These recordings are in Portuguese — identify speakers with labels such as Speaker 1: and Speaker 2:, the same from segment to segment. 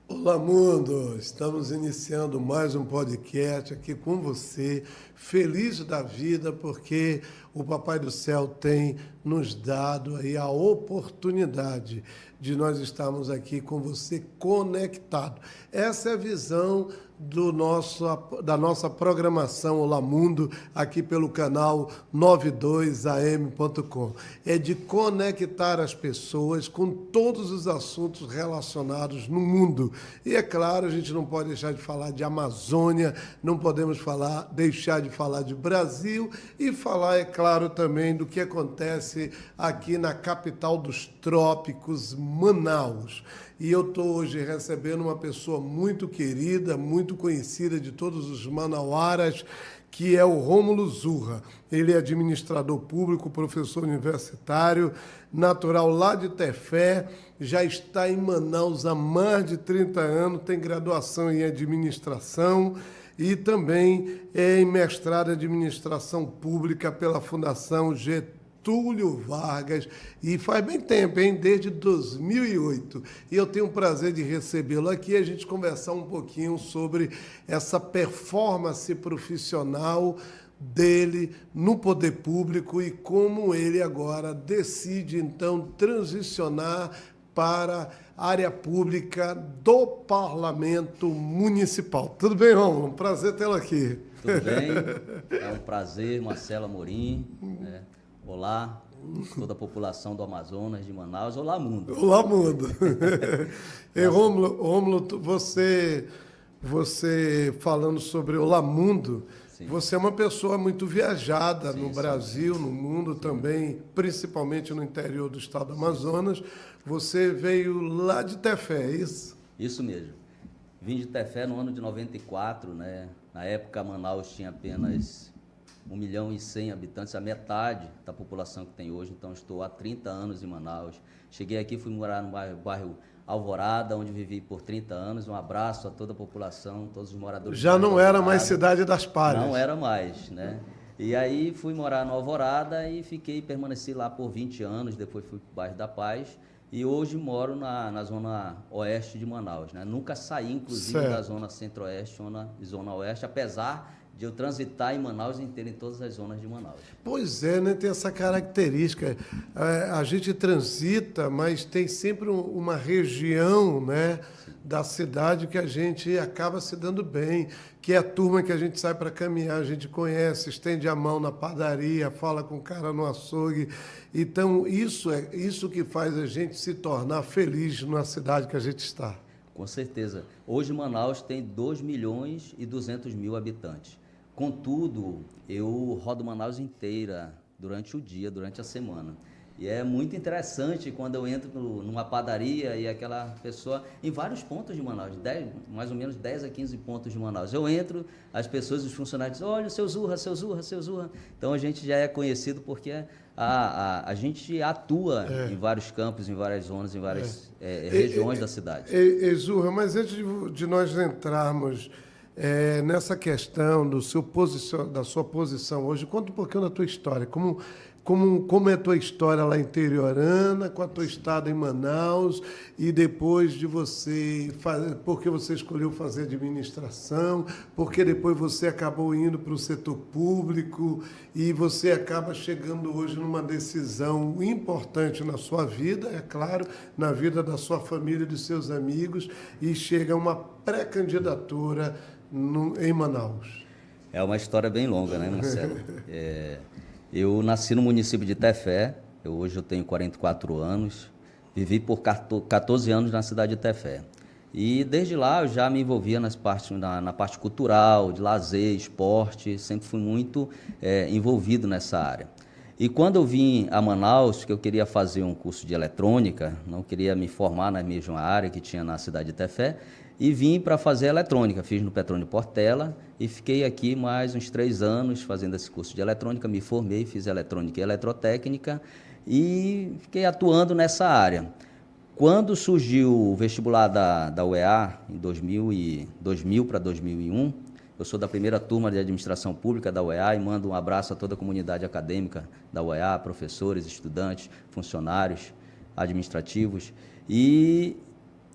Speaker 1: Olá, mundo! Estamos iniciando mais um podcast aqui com você, feliz da vida, porque o Papai do Céu tem nos dado aí a oportunidade de nós estarmos aqui com você conectado. Essa é a visão da nossa programação Olá Mundo, aqui pelo canal 92am.com. É de conectar as pessoas com todos os assuntos relacionados no mundo. E é claro, a gente não pode deixar de falar de Amazônia, não podemos deixar de falar de Brasil e falar, é claro, também do que acontece aqui na capital dos trópicos, Manaus. E eu estou hoje recebendo uma pessoa muito querida, muito conhecida de todos os manauaras, que é o Rômulo Zurra. Ele é administrador público, professor universitário, natural lá de Tefé, já está em Manaus há mais de 30 anos, tem graduação em administração e também é em mestrado em administração pública pela Fundação Getúlio Vargas, e faz bem tempo, hein? Desde 2008. E eu tenho o prazer de recebê-lo aqui e a gente conversar um pouquinho sobre essa performance profissional dele no poder público e como ele agora decide, então, transicionar para a área pública do Parlamento Municipal. Tudo bem, Rômulo? Um prazer tê-lo aqui.
Speaker 2: Tudo bem? É um prazer, Marcelo Amorim. Olá, toda a população do Amazonas, de Manaus. Olá, mundo.
Speaker 1: Olá, mundo. E, Rômulo, você falando sobre Olá Mundo,
Speaker 2: Sim.
Speaker 1: você é uma pessoa muito viajada
Speaker 2: Sim,
Speaker 1: no
Speaker 2: sim,
Speaker 1: Brasil, no mundo também, principalmente no interior do estado do Amazonas. Você veio lá de Tefé, é isso?
Speaker 2: Isso mesmo. Vim de Tefé no ano de 94, né? Na época, Manaus tinha apenas 1.100.000 habitantes, a metade da população que tem hoje. Então, estou há 30 anos em Manaus. Cheguei aqui, fui morar no bairro Alvorada, onde vivi por 30 anos. Um abraço a toda a população, todos os moradores.
Speaker 1: Já não era mais
Speaker 2: Alvorada.
Speaker 1: Cidade das Palhas.
Speaker 2: Não era mais, né? E aí fui morar no Alvorada e permaneci lá por 20 anos, depois fui para o bairro da Paz. E hoje moro na zona oeste de Manaus, né? Nunca saí, inclusive,
Speaker 1: Certo.
Speaker 2: da zona centro-oeste e zona oeste, apesar de eu transitar em Manaus inteiro, em todas as zonas de Manaus.
Speaker 1: Pois é, né? Tem essa característica. A gente transita, mas tem sempre uma região, né, da cidade que a gente acaba se dando bem, que é a turma que a gente sai para caminhar, a gente conhece, estende a mão na padaria, fala com o cara no açougue. Então, isso é isso que faz a gente se tornar feliz na cidade que a gente está.
Speaker 2: Com certeza. Hoje Manaus tem 2.200.000 habitantes. Contudo, eu rodo Manaus inteira durante o dia, durante a semana. E é muito interessante quando eu entro numa padaria e aquela pessoa, em vários pontos de Manaus, mais ou menos 10 a 15 pontos de Manaus. Eu entro, as pessoas, os funcionários dizem, olha o seu Zurra, seu Zurra, seu Zurra. Então a gente já é conhecido porque a gente atua em vários campos, em várias zonas, em várias regiões da cidade.
Speaker 1: Zurra, mas antes de nós entrarmos nessa questão da sua posição hoje, conta um pouquinho da tua história. Como é a tua história lá interiorana, com a tua estada em Manaus, e depois de porque você escolheu fazer administração, porque depois você acabou indo para o setor público e você acaba chegando hoje numa decisão importante na sua vida, é claro, na vida da sua família e dos seus amigos, e chega a uma pré-candidatura em Manaus.
Speaker 2: É uma história bem longa, né, Marcelo? Eu nasci no município de Tefé, hoje eu tenho 44 anos, vivi por 14 anos na cidade de Tefé. E desde lá eu já me envolvia na parte cultural, de lazer, esporte, sempre fui muito envolvido nessa área. E quando eu vim a Manaus, que eu queria fazer um curso de eletrônica, não queria me formar na mesma área que tinha na cidade de Tefé, e vim para fazer eletrônica, fiz no Petrônio Portela e fiquei aqui mais uns 3 anos fazendo esse curso de eletrônica, me formei, fiz eletrônica e eletrotécnica e fiquei atuando nessa área. Quando surgiu o vestibular da UEA, em 2000 para 2001, eu sou da primeira turma de administração pública da UEA e mando um abraço a toda a comunidade acadêmica da UEA, professores, estudantes, funcionários administrativos. E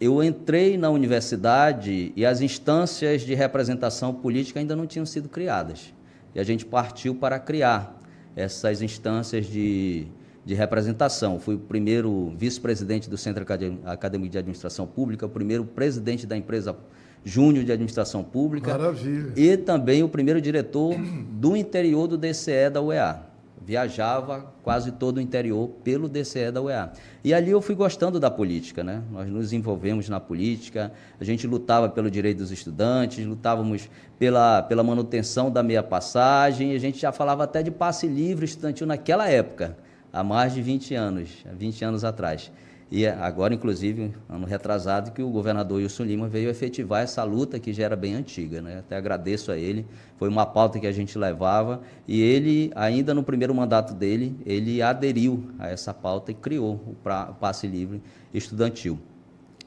Speaker 2: eu entrei na universidade e as instâncias de representação política ainda não tinham sido criadas. E a gente partiu para criar essas instâncias de representação. Fui o primeiro vice-presidente do Centro Acadêmico de Administração Pública, o primeiro presidente da empresa Júnior de Administração Pública.
Speaker 1: Maravilha.
Speaker 2: E também o primeiro diretor do interior do DCE da UEA. Viajava quase todo o interior pelo DCE da UEA. E ali eu fui gostando da política, né? Nós nos envolvemos na política, a gente lutava pelo direito dos estudantes, lutávamos pela manutenção da meia passagem, a gente já falava até de passe livre estudantil naquela época, há mais de 20 anos atrás. E agora, inclusive, ano retrasado, que o governador Wilson Lima veio efetivar essa luta que já era bem antiga, né? Até agradeço a ele, foi uma pauta que a gente levava e ele, ainda no primeiro mandato dele, ele aderiu a essa pauta e criou o passe livre estudantil.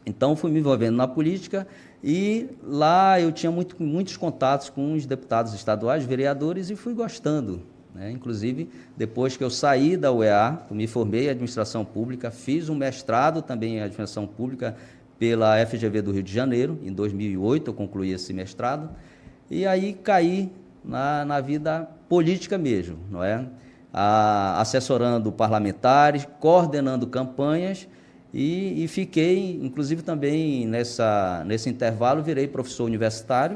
Speaker 2: Então, fui me envolvendo na política e lá eu tinha muitos contatos com os deputados estaduais, vereadores e fui gostando. Inclusive, depois que eu saí da UEA, eu me formei em administração pública, fiz um mestrado também em administração pública pela FGV do Rio de Janeiro, em 2008 eu concluí esse mestrado, e aí caí na vida política mesmo, não é? Assessorando parlamentares, coordenando campanhas e fiquei, inclusive também nesse intervalo, virei professor universitário,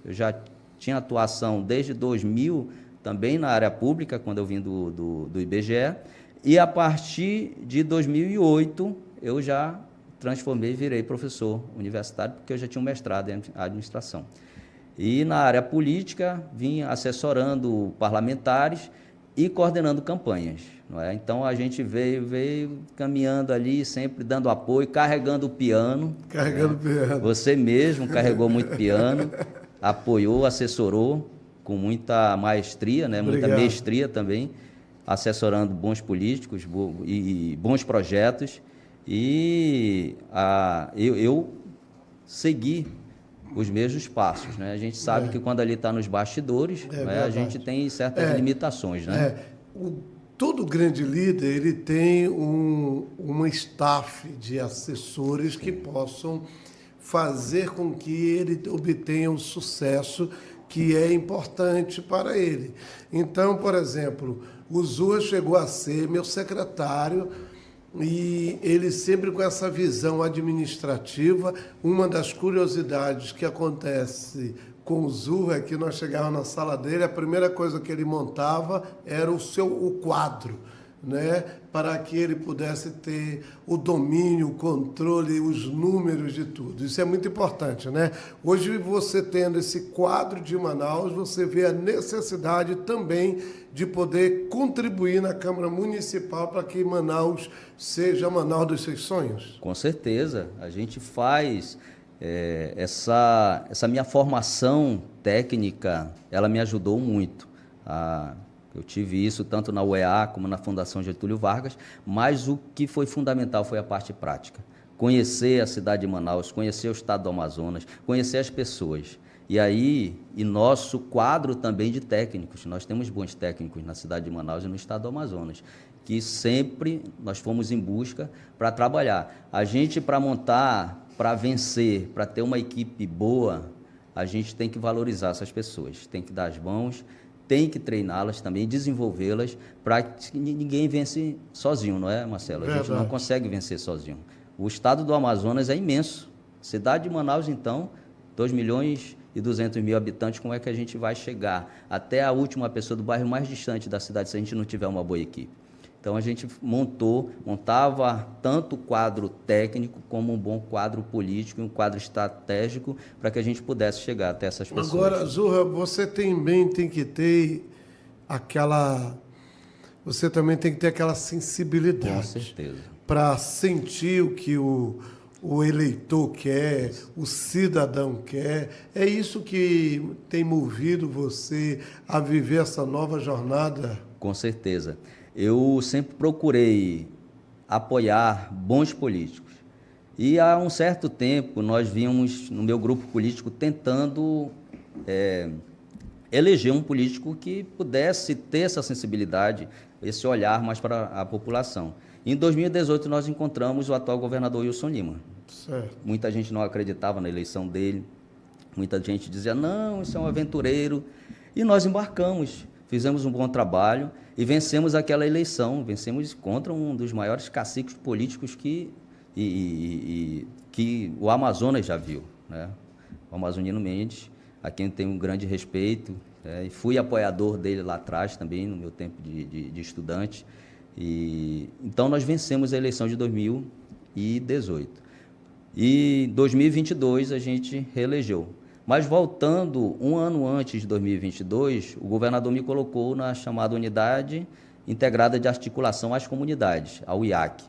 Speaker 2: eu já tinha atuação desde 2000, também na área pública, quando eu vim do IBGE, e a partir de 2008 eu já transformei e virei professor universitário, porque eu já tinha um mestrado em administração. E na área política vim assessorando parlamentares e coordenando campanhas, não é? Então a gente veio caminhando ali, sempre dando apoio, carregando o piano.
Speaker 1: Carregando o piano.
Speaker 2: Você mesmo carregou muito piano, apoiou, assessorou, com muita maestria, né? Muita mestria também, assessorando bons políticos e bons projetos. E eu segui os mesmos passos, né? A gente sabe que quando ali está nos bastidores, né, a gente tem certas limitações, né?
Speaker 1: Todo grande líder ele tem uma staff de assessores que possam fazer com que ele obtenha um sucesso que é importante para ele. Então, por exemplo, o Zua chegou a ser meu secretário e ele sempre com essa visão administrativa. Uma das curiosidades que acontece com o Zua é que nós chegávamos na sala dele, a primeira coisa que ele montava era o quadro, né, para que ele pudesse ter o domínio, o controle, os números de tudo. Isso é muito importante, né? Hoje, você tendo esse quadro de Manaus, você vê a necessidade também de poder contribuir na Câmara Municipal para que Manaus seja a Manaus dos seus sonhos.
Speaker 2: Com certeza. A gente faz essa minha formação técnica, ela me ajudou muito eu tive isso tanto na UEA como na Fundação Getúlio Vargas, mas o que foi fundamental foi a parte prática. Conhecer a cidade de Manaus, conhecer o estado do Amazonas, conhecer as pessoas. E nosso quadro também de técnicos, nós temos bons técnicos na cidade de Manaus e no estado do Amazonas, que sempre nós fomos em busca para trabalhar. A gente, para montar, para vencer, para ter uma equipe boa, a gente tem que valorizar essas pessoas, tem que dar as mãos, tem que treiná-las também, desenvolvê-las, para que ninguém vence sozinho, não é, Marcelo? A gente não consegue vencer sozinho. O estado do Amazonas é imenso. Cidade de Manaus, então, 2.200.000 habitantes, como é que a gente vai chegar até a última pessoa do bairro mais distante da cidade se a gente não tiver uma boa equipe? Então, a gente montava tanto o quadro técnico como um bom quadro político e um quadro estratégico para que a gente pudesse chegar até essas pessoas.
Speaker 1: Agora, Zurra, você também tem que ter aquela sensibilidade.
Speaker 2: Com certeza.
Speaker 1: Para sentir o que o eleitor quer, o cidadão quer. É isso que tem movido você a viver essa nova jornada?
Speaker 2: Com certeza. Eu sempre procurei apoiar bons políticos. E há um certo tempo nós vínhamos, no meu grupo político, tentando eleger um político que pudesse ter essa sensibilidade, esse olhar mais para a população. Em 2018 nós encontramos o atual governador Wilson Lima,
Speaker 1: Certo.
Speaker 2: Muita gente não acreditava na eleição dele, muita gente dizia, não, isso é um aventureiro. E nós embarcamos, fizemos um bom trabalho e vencemos aquela eleição, vencemos contra um dos maiores caciques políticos que o Amazonas já viu, né? O Amazonino Mendes, a quem tenho um grande respeito, e fui apoiador dele lá atrás também, no meu tempo de estudante. Então, nós vencemos a eleição de 2018. E em 2022 a gente reelegeu. Mas voltando um ano antes de 2022, o governador me colocou na chamada Unidade Integrada de Articulação às Comunidades, a UIAC.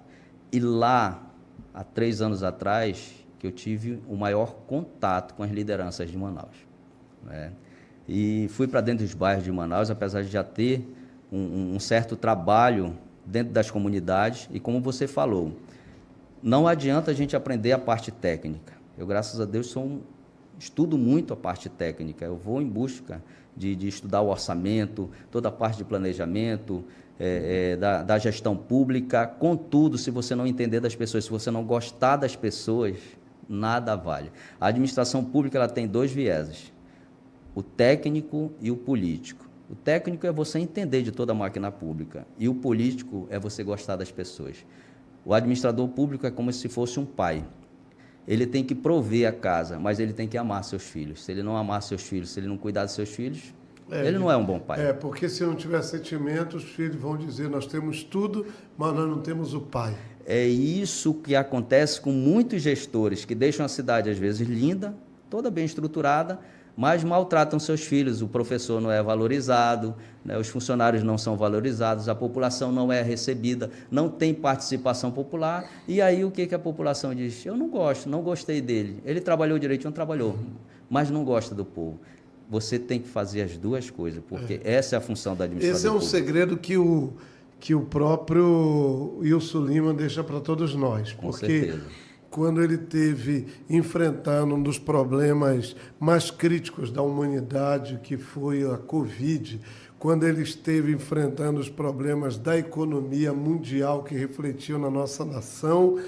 Speaker 2: E lá, há 3 anos atrás, que eu tive o maior contato com as lideranças de Manaus, né? E fui para dentro dos bairros de Manaus, apesar de já ter um certo trabalho dentro das comunidades. E como você falou, não adianta a gente aprender a parte técnica. Eu, graças a Deus, estudo muito a parte técnica. Eu vou em busca de estudar o orçamento, toda a parte de planejamento, da gestão pública. Contudo, se você não entender das pessoas, se você não gostar das pessoas, nada vale. A administração pública ela tem 2 vieses, o técnico e o político. O técnico é você entender de toda a máquina pública e o político é você gostar das pessoas. O administrador público é como se fosse um pai. Ele tem que prover a casa, mas ele tem que amar seus filhos. Se ele não amar seus filhos, se ele não cuidar dos seus filhos, ele não é um bom pai.
Speaker 1: Porque se não tiver sentimento, os filhos vão dizer, nós temos tudo, mas nós não temos o pai.
Speaker 2: É isso que acontece com muitos gestores que deixam a cidade, às vezes, linda, toda bem estruturada, mas maltratam seus filhos. O professor não é valorizado, né? Os funcionários não são valorizados, a população não é recebida, não tem participação popular. E aí o que a população diz? Eu não gosto, não gostei dele. Ele trabalhou direitinho, trabalhou, mas não gosta do povo. Você tem que fazer as 2 coisas, porque essa é a função da administração.
Speaker 1: Esse é um segredo que o próprio Wilson Lima deixa para todos nós.
Speaker 2: Com
Speaker 1: porque
Speaker 2: certeza.
Speaker 1: Quando ele esteve enfrentando um dos problemas mais críticos da humanidade, que foi a Covid, quando ele esteve enfrentando os problemas da economia mundial que refletiu na nossa nação,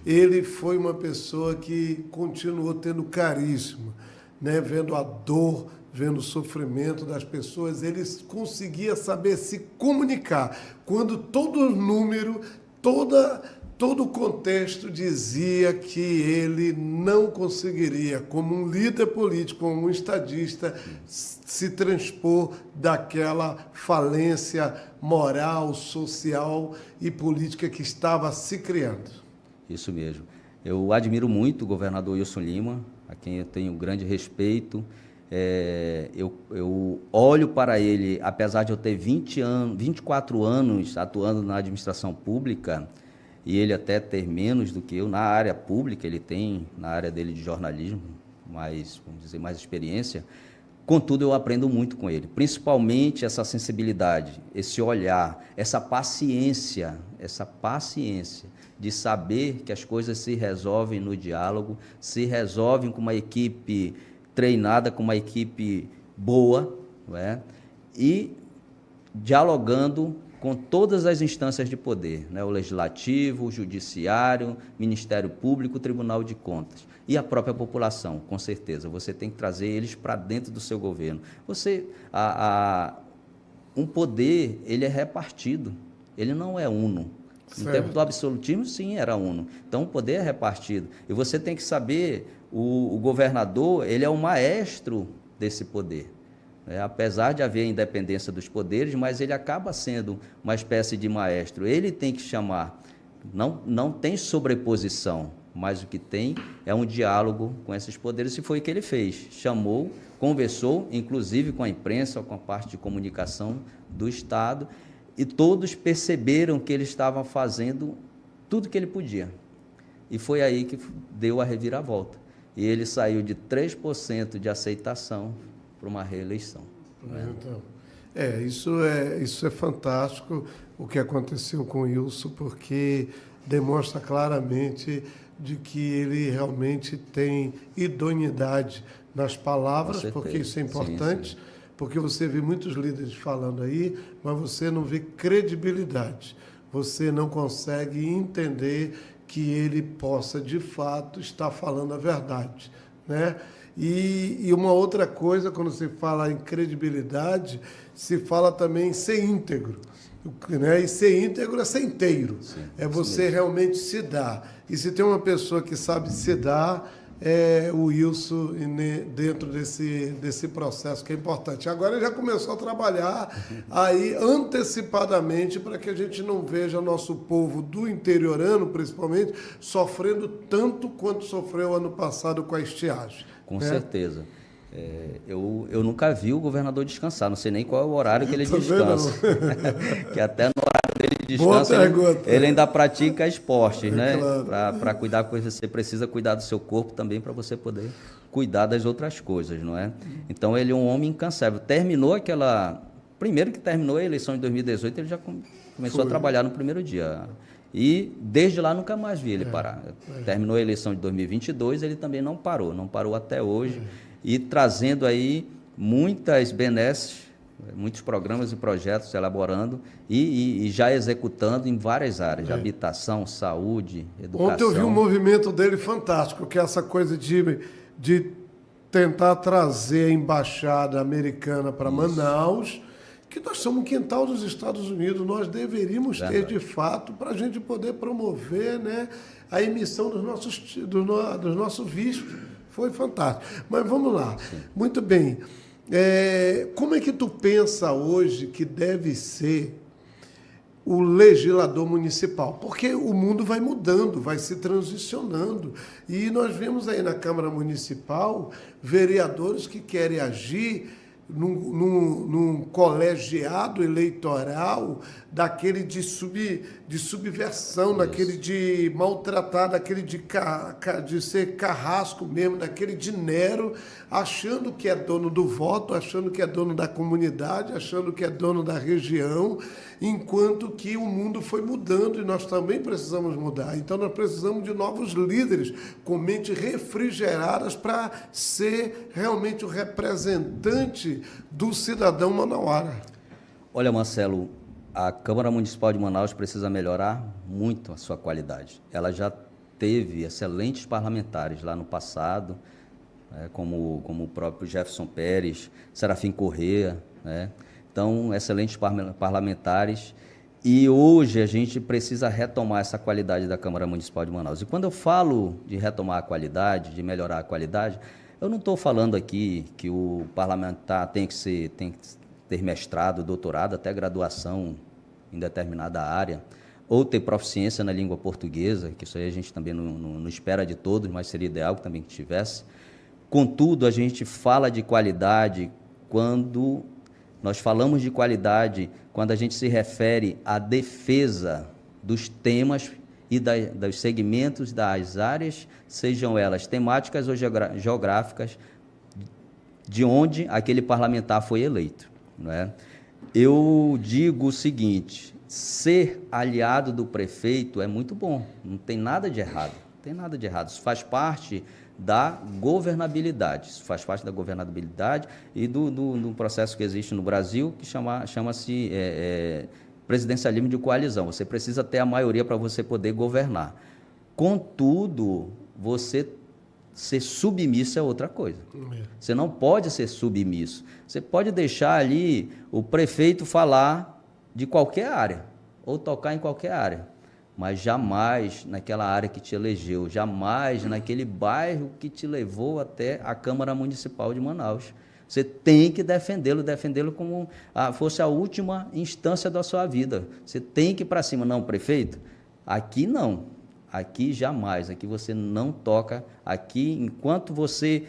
Speaker 1: ele foi uma pessoa que continuou tendo carisma, né? Vendo a dor, vendo o sofrimento das pessoas, ele conseguia saber se comunicar. Quando todo o número, todo o contexto dizia que ele não conseguiria, como um líder político, como um estadista, se transpor daquela falência moral, social e política que estava se criando.
Speaker 2: Isso mesmo. Eu admiro muito o governador Wilson Lima, a quem eu tenho grande respeito. Eu olho para ele, apesar de eu ter 24 anos atuando na administração pública, e ele até ter menos do que eu na área pública, ele tem na área dele de jornalismo, mais, vamos dizer, mais experiência. Contudo, eu aprendo muito com ele, principalmente essa sensibilidade, esse olhar, essa paciência de saber que as coisas se resolvem no diálogo, se resolvem com uma equipe treinada, com uma equipe boa, não é? E dialogando com todas as instâncias de poder, né? O Legislativo, o Judiciário, Ministério Público, o Tribunal de Contas e a própria população, com certeza. Você tem que trazer eles para dentro do seu governo. Um poder, ele é repartido, ele não é uno. No tempo do absolutismo, sim, era uno. Então, o poder é repartido. E você tem que saber, o governador, ele é o maestro desse poder. Apesar de haver a independência dos poderes, mas ele acaba sendo uma espécie de maestro. Ele tem que chamar, não tem sobreposição, mas o que tem é um diálogo com esses poderes, e foi o que ele fez. Chamou, conversou, inclusive com a imprensa, com a parte de comunicação do Estado, e todos perceberam que ele estava fazendo tudo que ele podia. E foi aí que deu a reviravolta. E ele saiu de 3% de aceitação para uma reeleição.
Speaker 1: Então, isso é fantástico o que aconteceu com o Wilson, porque demonstra claramente de que ele realmente tem idoneidade nas palavras, porque isso é importante, sim. Porque você vê muitos líderes falando aí, mas você não vê credibilidade, você não consegue entender que ele possa, de fato, estar falando a verdade, né? E uma outra coisa, quando se fala em credibilidade, se fala também em ser íntegro, né? E ser íntegro é ser inteiro, é você realmente se dar. E se tem uma pessoa que sabe se dar, é o Wilson dentro desse processo que é importante. Agora ele já começou a trabalhar aí antecipadamente para que a gente não veja nosso povo do interiorano, principalmente, sofrendo tanto quanto sofreu ano passado com a estiagem.
Speaker 2: Com certeza. Eu nunca vi o governador descansar, não sei nem qual é o horário que ele descansa. Que até no horário dele de descanso ele ainda pratica esportes, né? Claro. Para cuidar com você precisa cuidar do seu corpo também para você poder cuidar das outras coisas, não é? Então ele é um homem incansável. Primeiro que terminou a eleição de 2018, ele já começou a trabalhar no primeiro dia. E desde lá nunca mais vi ele parar. Terminou a eleição de 2022, ele também não parou até hoje. E trazendo aí muitas benesses, muitos programas e projetos elaborando e já executando em várias áreas, de habitação, saúde, educação.
Speaker 1: Ontem eu vi um movimento dele fantástico, que é essa coisa de tentar trazer a embaixada americana para Manaus, que nós somos um quintal dos Estados Unidos, nós deveríamos ter de fato para a gente poder promover, né, a emissão dos nossos vistos. Foi fantástico. Mas vamos lá. Sim. Muito bem. Como é que tu pensa hoje que deve ser o legislador municipal? Porque o mundo vai mudando, vai se transicionando. E nós vemos aí na Câmara Municipal vereadores que querem agir num colegiado eleitoral daquele de subversão, daquele de maltratar, daquele de ser carrasco mesmo, daquele de Nero, achando que é dono do voto, achando que é dono da comunidade, achando que é dono da região, enquanto que o mundo foi mudando e nós também precisamos mudar. Então nós precisamos de novos líderes com mentes refrigeradas para ser realmente o representante do cidadão manauara.
Speaker 2: Olha, Marcelo, a Câmara Municipal de Manaus precisa melhorar muito a sua qualidade. Ela já teve excelentes parlamentares lá no passado, como o próprio Jefferson Pérez, Serafim Corrêa, né? Então, excelentes parlamentares. E hoje a gente precisa retomar essa qualidade da Câmara Municipal de Manaus. E quando eu falo de retomar a qualidade, de melhorar a qualidade, eu não estou falando aqui que o parlamentar tem que ter mestrado, doutorado, até graduação em determinada área, ou ter proficiência na língua portuguesa, que isso aí a gente também não espera de todos, mas seria ideal que também tivesse. Contudo, a gente fala de qualidade quando nós falamos de qualidade, quando a gente se refere à defesa dos temas e dos segmentos das áreas, sejam elas temáticas ou geográficas, de onde aquele parlamentar foi eleito, não é? Eu digo o seguinte: ser aliado do prefeito é muito bom, não tem nada de errado, isso faz parte da governabilidade, e do processo que existe no Brasil, que chama-se presidencialismo de coalizão. Você precisa ter a maioria para você poder governar. Contudo, você ser submisso é outra coisa. Você não pode ser submisso. Você pode deixar ali o prefeito falar de qualquer área, ou tocar em qualquer área, mas jamais naquela área que te elegeu, jamais naquele bairro que te levou até a Câmara Municipal de Manaus. Você tem que defendê-lo como fosse a última instância da sua vida. Você tem que ir para cima. Não, prefeito, aqui não, aqui jamais, aqui você não toca, aqui enquanto você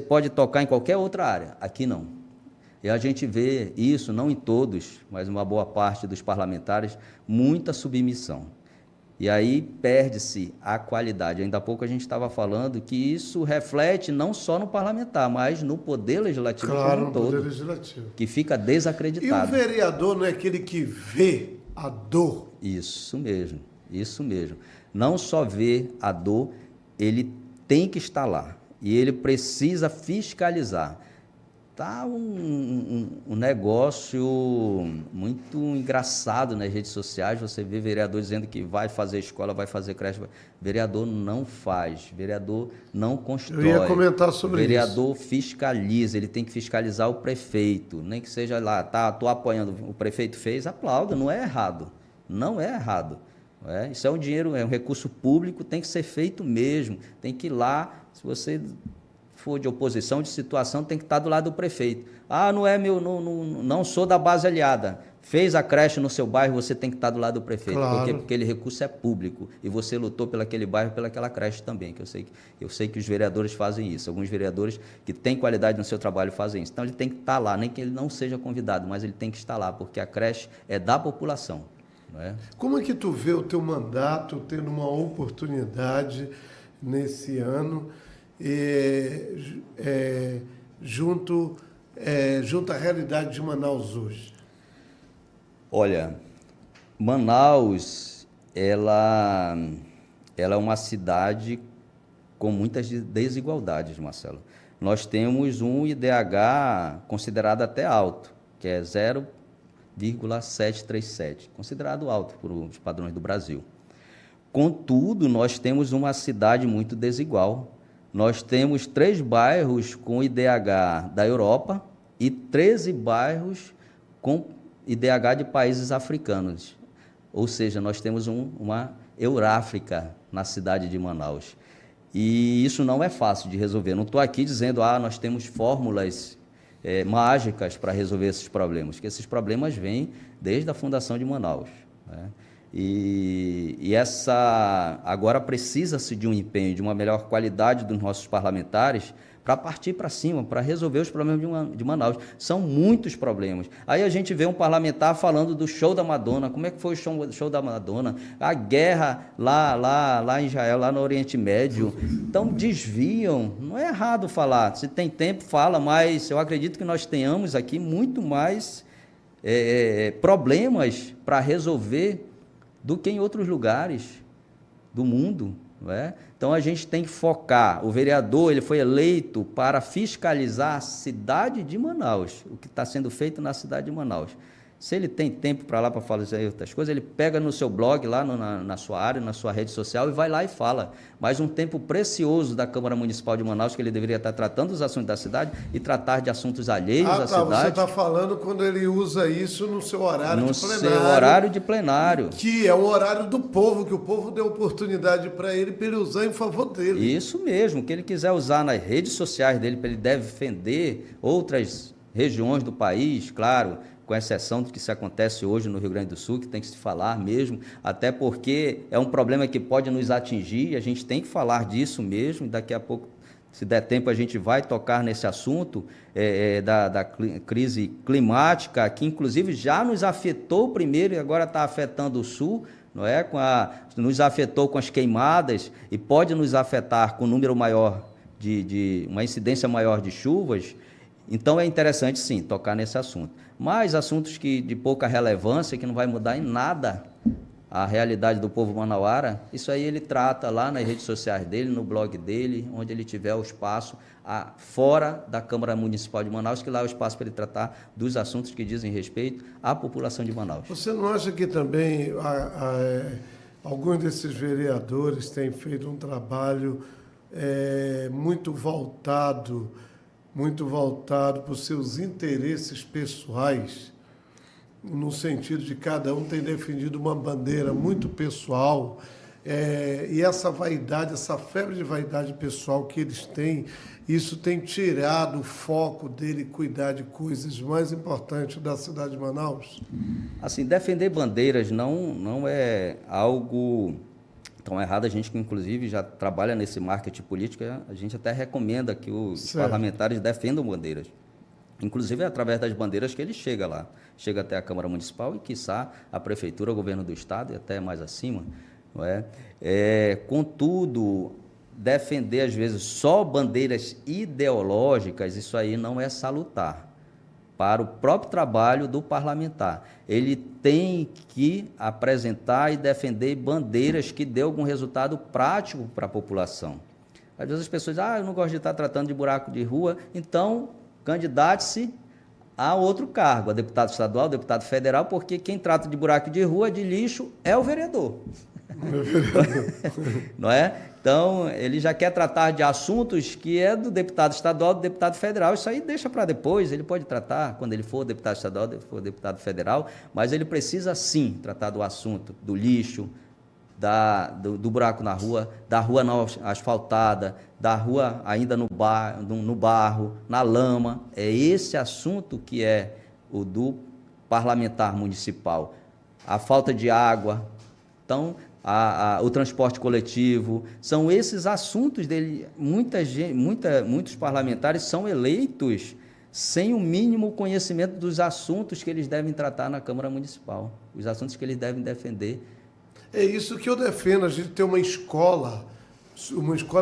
Speaker 2: pode tocar em qualquer outra área, aqui não. E a gente vê isso, não em todos, mas uma boa parte dos parlamentares, muita submissão. E aí perde-se a qualidade. Ainda há pouco a gente estava falando que isso reflete não só no parlamentar, mas no poder legislativo como um todo. Poder legislativo. Que fica desacreditado.
Speaker 1: E o vereador não é aquele que vê a dor?
Speaker 2: Isso mesmo. Não só vê a dor, ele tem que estar lá. E ele precisa fiscalizar. Tá um negócio muito engraçado nas redes sociais. Você vê vereador dizendo que vai fazer escola, vai fazer creche. Vereador não faz, vereador não constrói.
Speaker 1: Eu ia comentar sobre isso.
Speaker 2: Vereador fiscaliza, ele tem que fiscalizar o prefeito. Nem que seja lá, estou apoiando, o prefeito fez, aplauda, não é errado. Não é errado. Não é? Isso é um dinheiro, é um recurso público, tem que ser feito mesmo. Tem que ir lá, se você for de oposição, de situação, tem que estar do lado do prefeito. Ah, não é meu, não sou da base aliada. Fez a creche no seu bairro, você tem que estar do lado do prefeito,
Speaker 1: claro.
Speaker 2: porque aquele recurso é público e você lutou pelaquele bairro, pelaquela creche também, que eu sei que os vereadores fazem isso. Alguns vereadores que têm qualidade no seu trabalho fazem isso. Então ele tem que estar lá, nem que ele não seja convidado, mas ele tem que estar lá, porque a creche é da população. Não é?
Speaker 1: Como é que tu vê o teu mandato tendo uma oportunidade nesse ano junto à realidade de Manaus hoje?
Speaker 2: Olha, Manaus, ela é uma cidade com muitas desigualdades, Marcelo. Nós temos um IDH considerado até alto, que é 0,737, considerado alto por os padrões do Brasil. Contudo, nós temos uma cidade muito desigual. Nós temos 3 bairros com IDH da Europa e 13 bairros com IDH de países africanos. Ou seja, nós temos uma Euráfrica na cidade de Manaus. E isso não é fácil de resolver. Não estou aqui dizendo, nós temos fórmulas mágicas para resolver esses problemas, porque esses problemas vêm desde a fundação de Manaus, né? E agora precisa-se de um empenho, de uma melhor qualidade dos nossos parlamentares para partir para cima, para resolver os problemas de Manaus. São muitos problemas. Aí a gente vê um parlamentar falando do show da Madonna. Como é que foi o show da Madonna? A guerra lá em Israel, lá no Oriente Médio. Então desviam. Não é errado falar. Se tem tempo, fala, mas eu acredito que nós tenhamos aqui muito mais problemas para resolver do que em outros lugares do mundo, não é? Então a gente tem que focar. O vereador ele foi eleito para fiscalizar a cidade de Manaus, o que está sendo feito na cidade de Manaus. Se ele tem tempo para lá para fazer outras coisas, ele pega no seu blog, lá na sua área, na sua rede social, e vai lá e fala. Mas um tempo precioso da Câmara Municipal de Manaus, que ele deveria estar tratando os assuntos da cidade e tratar de assuntos alheios à cidade.
Speaker 1: Você está falando quando ele usa isso no seu horário de plenário.
Speaker 2: No seu horário de plenário.
Speaker 1: Que é o horário do povo, que o povo deu oportunidade para ele usar em favor dele.
Speaker 2: Isso mesmo, que ele quiser usar nas redes sociais dele, para ele defender outras regiões do país, claro, com exceção do que se acontece hoje no Rio Grande do Sul, que tem que se falar mesmo, até porque é um problema que pode nos atingir, a gente tem que falar disso mesmo, daqui a pouco, se der tempo, a gente vai tocar nesse assunto da crise climática, que inclusive já nos afetou primeiro e agora está afetando o Sul, não é? Nos afetou com as queimadas e pode nos afetar com um número maior, uma incidência maior de chuvas. Então é interessante sim tocar nesse assunto, mas assuntos de pouca relevância, que não vai mudar em nada a realidade do povo manauara, isso aí ele trata lá nas redes sociais dele, no blog dele, onde ele tiver o espaço fora da Câmara Municipal de Manaus, que lá é o espaço para ele tratar dos assuntos que dizem respeito à população de Manaus.
Speaker 1: Você não acha que também alguns desses vereadores têm feito um trabalho muito voltado para os seus interesses pessoais, no sentido de cada um tem defendido uma bandeira muito pessoal, e essa vaidade, essa febre de vaidade pessoal que eles têm, isso tem tirado o foco dele cuidar de coisas mais importantes da cidade de Manaus?
Speaker 2: Assim, defender bandeiras não é algo tão errado. A gente que inclusive já trabalha nesse marketing político, a gente até recomenda que os parlamentares defendam bandeiras. Inclusive é através das bandeiras que ele chega lá, chega até a Câmara Municipal e, quiçá, a Prefeitura, o Governo do Estado e até mais acima, não é? Contudo, defender às vezes só bandeiras ideológicas, isso aí não é salutar para o próprio trabalho do parlamentar. Ele tem que apresentar e defender bandeiras que dê algum resultado prático para a população. Às vezes as pessoas dizem, eu não gosto de estar tratando de buraco de rua, então candidate-se a outro cargo, a deputado estadual, deputado federal, porque quem trata de buraco de rua, de lixo, é o vereador. Não é? Então, ele já quer tratar de assuntos que é do deputado estadual, do deputado federal. Isso aí deixa para depois, ele pode tratar quando ele for deputado estadual, for deputado federal, mas ele precisa sim tratar do assunto do lixo, do buraco na rua, da rua não asfaltada, da rua ainda no barro, na lama. É esse assunto que é o do parlamentar municipal. A falta de água, então, o transporte coletivo, são esses assuntos dele. Muitos parlamentares são eleitos sem o mínimo conhecimento dos assuntos que eles devem tratar na Câmara Municipal, os assuntos que eles devem defender.
Speaker 1: É isso que eu defendo, a gente ter uma escola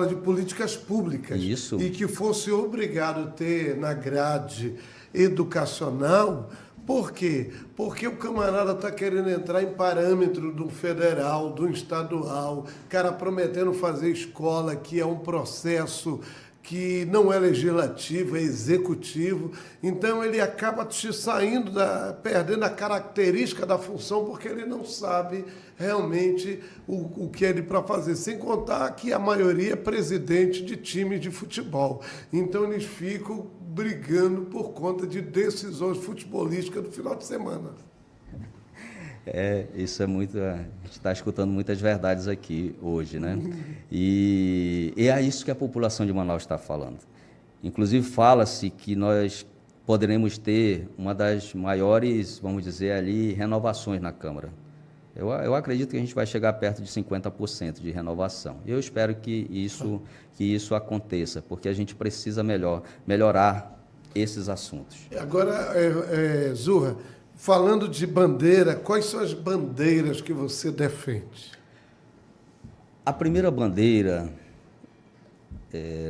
Speaker 1: de políticas públicas.
Speaker 2: Isso.
Speaker 1: E que fosse obrigado a ter na grade educacional. Por quê? Porque o camarada está querendo entrar em parâmetro do federal, do estadual, cara prometendo fazer escola, que é um processo que não é legislativo, é executivo. Então ele acaba saindo, perdendo a característica da função, porque ele não sabe realmente o que é ele para fazer. Sem contar que a maioria é presidente de times de futebol. Então eles ficam brigando por conta de decisões futebolísticas do final de semana.
Speaker 2: Isso é muito. A gente está escutando muitas verdades aqui hoje, né? E é isso que a população de Manaus está falando. Inclusive, fala-se que nós poderemos ter uma das maiores, vamos dizer ali, renovações na Câmara. Eu acredito que a gente vai chegar perto de 50% de renovação. Eu espero que isso aconteça, porque a gente precisa melhorar esses assuntos.
Speaker 1: Agora, Zurra, falando de bandeira, quais são as bandeiras que você defende?
Speaker 2: A primeira bandeira,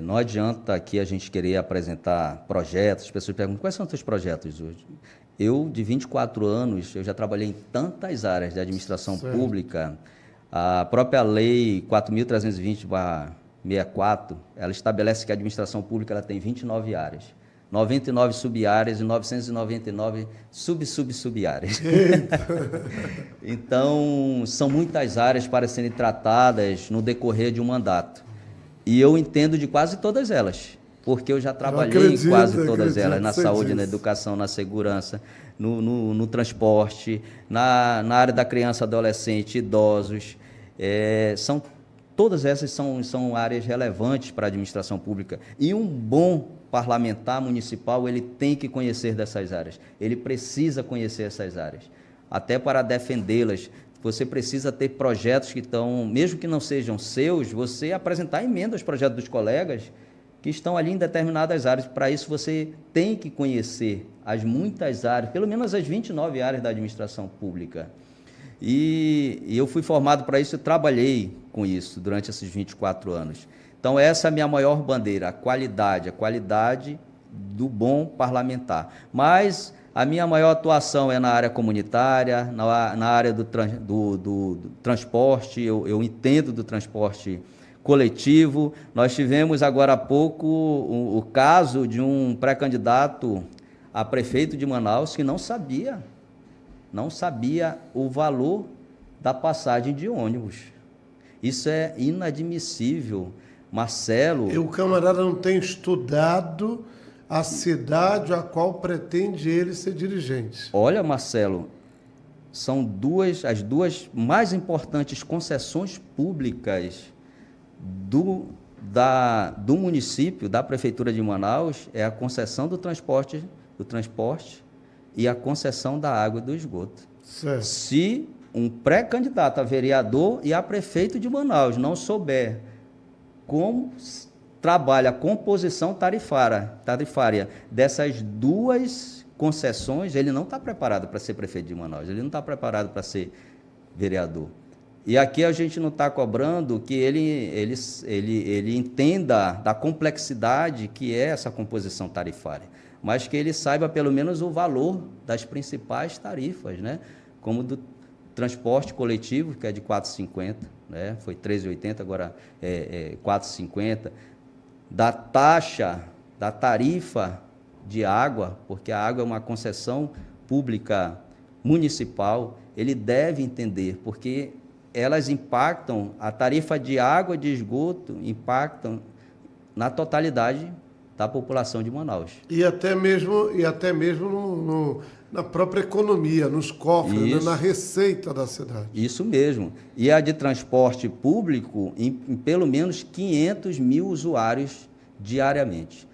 Speaker 2: não adianta aqui a gente querer apresentar projetos, as pessoas perguntam, quais são os seus projetos hoje? Eu, de 24 anos, eu já trabalhei em tantas áreas de administração pública. A própria lei 4.320/64, ela estabelece que a administração pública ela tem 29 áreas. 99 sub-áreas e 999 sub-sub-sub-áreas. Então, são muitas áreas para serem tratadas no decorrer de um mandato. E eu entendo de quase todas elas, porque eu já trabalhei em quase todas elas, na saúde, na educação, na segurança, no transporte, na área da criança, adolescente, idosos. Todas essas são áreas relevantes para a administração pública. E um bom parlamentar municipal, ele tem que conhecer dessas áreas, ele precisa conhecer essas áreas, até para defendê-las. Você precisa ter projetos que estão, mesmo que não sejam seus, você apresentar emenda aos projetos dos colegas que estão ali em determinadas áreas. Para isso, você tem que conhecer as muitas áreas, pelo menos as 29 áreas da administração pública. E eu fui formado para isso e trabalhei com isso durante esses 24 anos. Então, essa é a minha maior bandeira, a qualidade do bom parlamentar. Mas a minha maior atuação é na área comunitária, na área do transporte, eu entendo do transporte coletivo. Nós tivemos agora há pouco o caso de um pré-candidato a prefeito de Manaus que não sabia o valor da passagem de ônibus. Isso é inadmissível. Marcelo...
Speaker 1: O camarada não tem estudado a cidade a qual pretende ele ser dirigente.
Speaker 2: Olha, Marcelo, são as duas mais importantes concessões públicas do município, da Prefeitura de Manaus, é a concessão do transporte e a concessão da água e do esgoto.
Speaker 1: Certo.
Speaker 2: Se um pré-candidato a vereador e a prefeito de Manaus não souber como trabalha a composição tarifária dessas duas concessões, ele não está preparado para ser prefeito de Manaus, ele não está preparado para ser vereador. E aqui a gente não está cobrando que ele entenda da complexidade que é essa composição tarifária, mas que ele saiba pelo menos o valor das principais tarifas, né? Como do transporte coletivo, que é de R$ 4,50, né? Foi R$ 13,80, agora é R$ 4,50. Da taxa, da tarifa de água, porque a água é uma concessão pública municipal, ele deve entender, porque elas impactam, a tarifa de água e de esgoto impactam na totalidade da população de Manaus.
Speaker 1: E até mesmo na própria economia, nos cofres, né, na receita da cidade.
Speaker 2: Isso mesmo. E a de transporte público em pelo menos 500 mil usuários diariamente.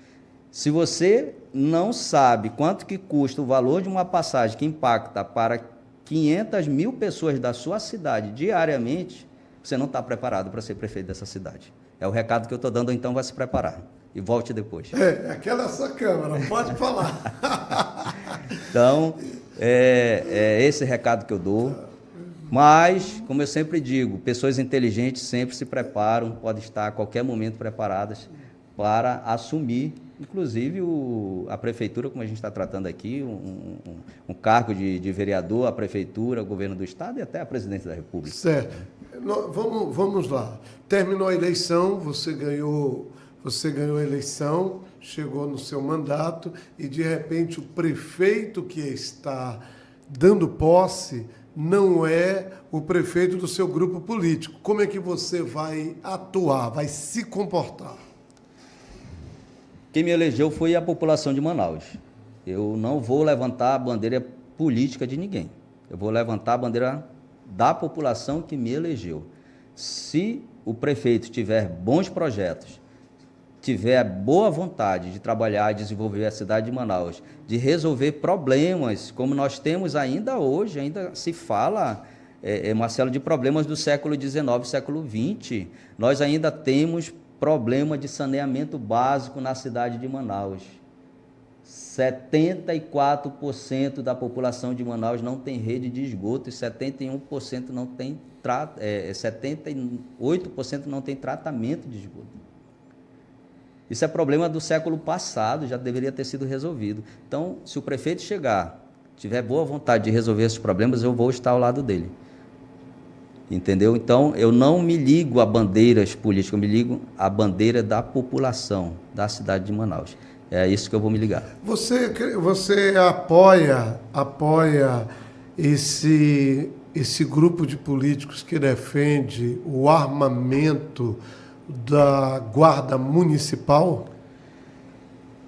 Speaker 2: Se você não sabe quanto que custa o valor de uma passagem que impacta para 500 mil pessoas da sua cidade diariamente, você não está preparado para ser prefeito dessa cidade. É o recado que eu estou dando, então vai se preparar. E volte depois.
Speaker 1: Aquela é a sua câmera, pode falar.
Speaker 2: Então, é esse recado que eu dou. Mas, como eu sempre digo, pessoas inteligentes sempre se preparam, podem estar a qualquer momento preparadas para assumir, inclusive a prefeitura, como a gente está tratando aqui, um cargo de vereador, a prefeitura, o governo do estado e até a presidência da República.
Speaker 1: Certo. Vamos lá. Terminou a eleição, você ganhou a eleição, chegou no seu mandato e, de repente, o prefeito que está dando posse não é o prefeito do seu grupo político. Como é que você vai atuar, vai se comportar?
Speaker 2: Quem me elegeu foi a população de Manaus. Eu não vou levantar a bandeira política de ninguém. Eu vou levantar a bandeira da população que me elegeu. Se o prefeito tiver bons projetos, tiver boa vontade de trabalhar e desenvolver a cidade de Manaus, de resolver problemas, como nós temos ainda hoje, ainda se fala, Marcelo, de problemas do século XIX, século XX. Nós ainda temos problema de saneamento básico na cidade de Manaus. 74% da população de Manaus não tem rede de esgoto e 71% não tem 78% não tem tratamento de esgoto. Isso é problema do século passado, já deveria ter sido resolvido. Então, se o prefeito chegar, tiver boa vontade de resolver esses problemas, eu vou estar ao lado dele. Entendeu? Então, eu não me ligo a bandeiras políticas, eu me ligo à bandeira da população da cidade de Manaus. É isso que eu vou me ligar.
Speaker 1: Você apoia esse grupo de políticos que defende o armamento da Guarda Municipal?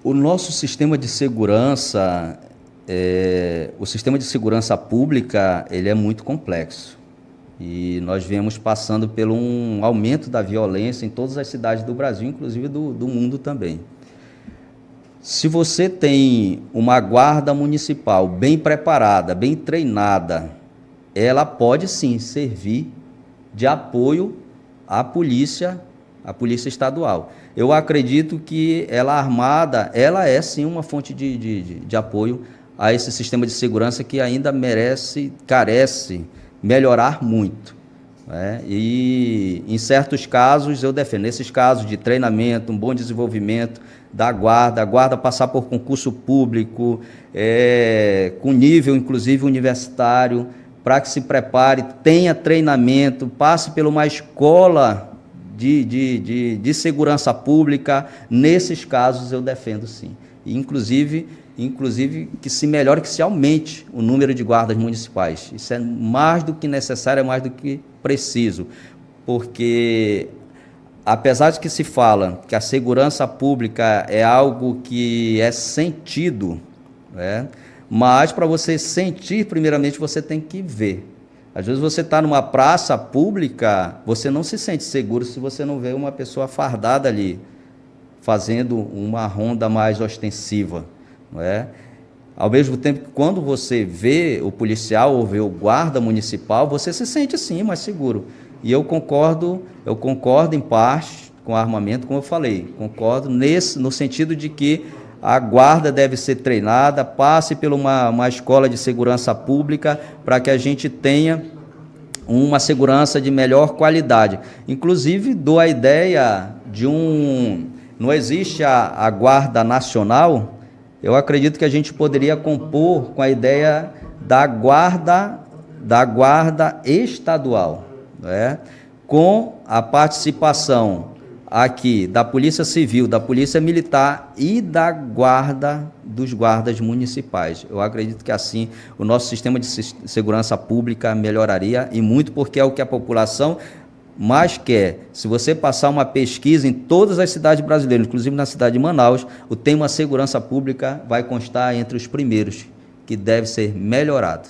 Speaker 2: O nosso sistema de segurança, o sistema de segurança pública, ele é muito complexo. E nós viemos passando por um aumento da violência em todas as cidades do Brasil, inclusive do mundo também. Se você tem uma guarda municipal bem preparada, bem treinada, ela pode sim servir de apoio à polícia estadual. Eu acredito que ela armada, ela é sim uma fonte de apoio a esse sistema de segurança que ainda carece melhorar muito, né? E em certos casos eu defendo, nesses casos de treinamento, um bom desenvolvimento da guarda, a guarda passar por concurso público, com nível inclusive universitário, para que se prepare, tenha treinamento, passe por uma escola de segurança pública. Nesses casos eu defendo sim, e inclusive que se melhore, que se aumente o número de guardas municipais. Isso é mais do que necessário, é mais do que preciso, porque apesar de que se fala que a segurança pública é algo que é sentido, né? Mas para você sentir, primeiramente, você tem que ver. Às vezes você está numa praça pública, você não se sente seguro se você não vê uma pessoa fardada ali, fazendo uma ronda mais ostensiva, não é? Ao mesmo tempo que quando você vê o policial ou vê o guarda municipal, você se sente sim mais seguro. E eu concordo em parte com o armamento, como eu falei, concordo no sentido de que a guarda deve ser treinada, passe por uma escola de segurança pública para que a gente tenha uma segurança de melhor qualidade. Inclusive, dou a ideia de não existe a Guarda Nacional. Eu acredito que a gente poderia compor com a ideia da guarda estadual, né? Com a participação aqui da Polícia Civil, da Polícia Militar e da guarda dos guardas municipais. Eu acredito que assim o nosso sistema de segurança pública melhoraria e muito, porque é o que a população mais quer. Se você passar uma pesquisa em todas as cidades brasileiras, inclusive na cidade de Manaus, o tema segurança pública vai constar entre os primeiros, que deve ser melhorado.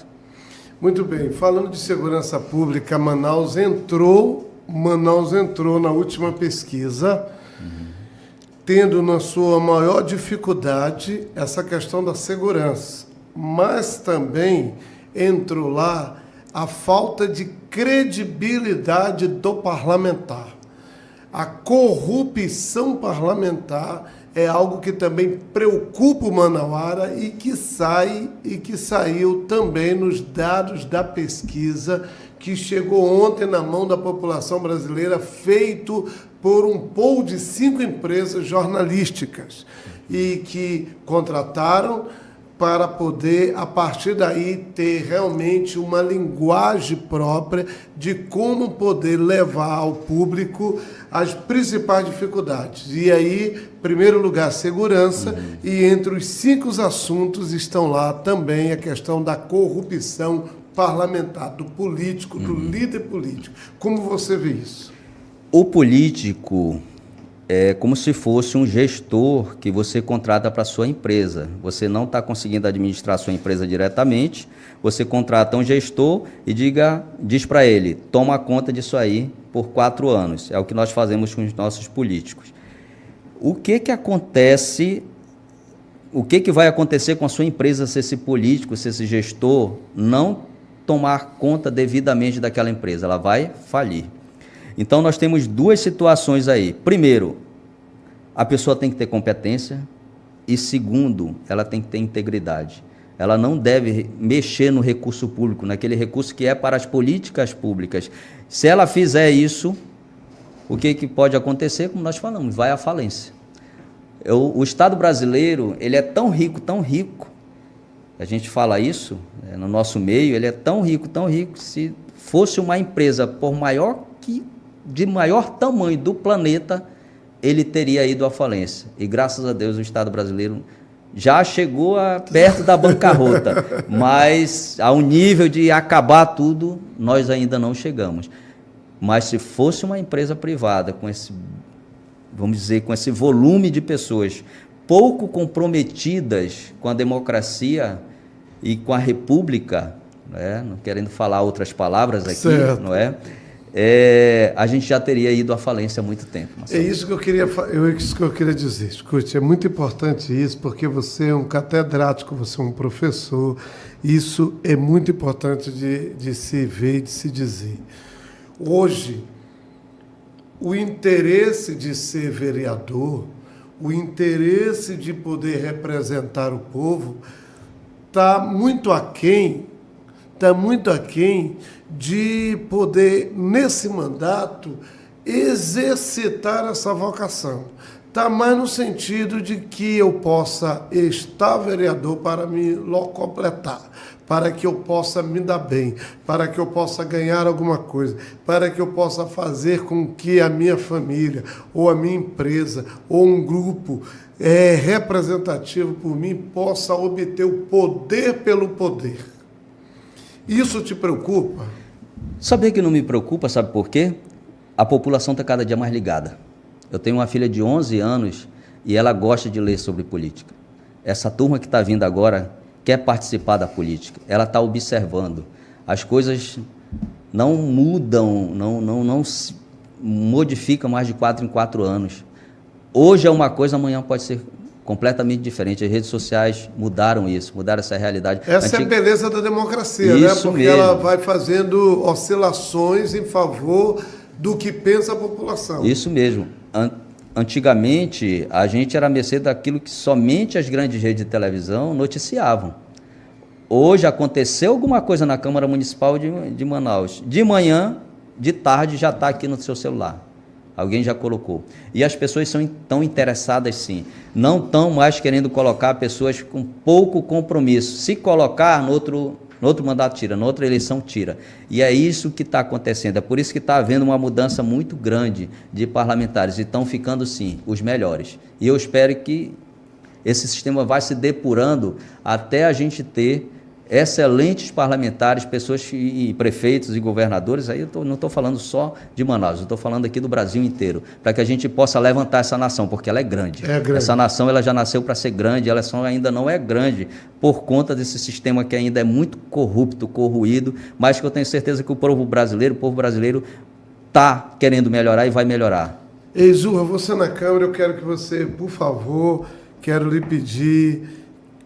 Speaker 1: Muito bem, falando de segurança pública, Manaus entrou na última pesquisa, tendo na sua maior dificuldade essa questão da segurança, mas também entrou lá a falta de credibilidade do parlamentar. A corrupção parlamentar é algo que também preocupa o manauara e que saiu também nos dados da pesquisa que chegou ontem na mão da população brasileira, feito por um pool de 5 empresas jornalísticas e que contrataram para poder, a partir daí, ter realmente uma linguagem própria de como poder levar ao público as principais dificuldades. E aí, em primeiro lugar, segurança, e entre os 5 assuntos estão lá também a questão da corrupção parlamentar, do político, do líder político. Como você vê isso?
Speaker 2: O político é como se fosse um gestor que você contrata para a sua empresa. Você não está conseguindo administrar a sua empresa diretamente, você contrata um gestor e diz para ele, toma conta disso aí por 4 anos. É o que nós fazemos com os nossos políticos. O que acontece, o que vai acontecer com a sua empresa se esse político, se esse gestor não tomar conta devidamente daquela empresa? Ela vai falir. Então, nós temos 2 situações aí. Primeiro, a pessoa tem que ter competência e, segundo, ela tem que ter integridade. Ela não deve mexer no recurso público, naquele recurso que é para as políticas públicas. Se ela fizer isso, o que pode acontecer? Como nós falamos, vai à falência. O Estado brasileiro, ele é tão rico, a gente fala isso no nosso meio, ele é tão rico, se fosse uma empresa de maior tamanho do planeta, ele teria ido à falência. E graças a Deus o Estado brasileiro já chegou perto da bancarrota, mas ao nível de acabar tudo, nós ainda não chegamos. Mas se fosse uma empresa privada, com esse, vamos dizer, com esse volume de pessoas pouco comprometidas com a democracia e com a república, não querendo falar outras palavras aqui, certo, não é? A gente já teria ido à falência há muito tempo. Marcelo.
Speaker 1: É isso que eu queria dizer. Escute, é muito importante isso, porque você é um catedrático, você é um professor. Isso é muito importante de se ver e de se dizer. Hoje, o interesse de ser vereador, o interesse de poder representar o povo, está muito aquém de poder, nesse mandato, exercitar essa vocação. Está mais no sentido de que eu possa estar vereador para me completar, para que eu possa me dar bem, para que eu possa ganhar alguma coisa, para que eu possa fazer com que a minha família, ou a minha empresa, ou um grupo representativo por mim, possa obter o poder pelo poder. Isso te preocupa?
Speaker 2: Saber que não me preocupa, sabe por quê? A população está cada dia mais ligada. Eu tenho uma filha de 11 anos e ela gosta de ler sobre política. Essa turma que está vindo agora quer participar da política. Ela está observando. As coisas não mudam, não se modificam mais de 4 em 4 anos. Hoje é uma coisa, amanhã pode ser completamente diferente. As redes sociais mudaram essa realidade.
Speaker 1: Essa é a beleza da democracia, né? Porque mesmo. Ela vai fazendo oscilações em favor do que pensa a população.
Speaker 2: Isso mesmo. Antigamente, a gente era à mercê daquilo que somente as grandes redes de televisão noticiavam. Hoje aconteceu alguma coisa na Câmara Municipal de Manaus. De manhã, de tarde, já está aqui no seu celular. Alguém já colocou. E as pessoas são tão interessadas, sim. Não estão mais querendo colocar pessoas com pouco compromisso. Se colocar, no outro no outro mandato tira, na outra eleição tira. E é isso que está acontecendo, é por isso que está havendo uma mudança muito grande de parlamentares, e estão ficando, sim, os melhores. E eu espero que esse sistema vai se depurando até a gente ter excelentes parlamentares, pessoas e prefeitos e governadores, aí eu não estou falando só de Manaus, eu estou falando aqui do Brasil inteiro, para que a gente possa levantar essa nação, porque ela é grande.
Speaker 1: É grande.
Speaker 2: Essa nação ela já nasceu para ser grande, ela só ainda não é grande por conta desse sistema que ainda é muito corrupto, corroído, mas que eu tenho certeza que o povo brasileiro está querendo melhorar e vai melhorar.
Speaker 1: Exurra, você na Câmara, eu quero que você, por favor, quero lhe pedir,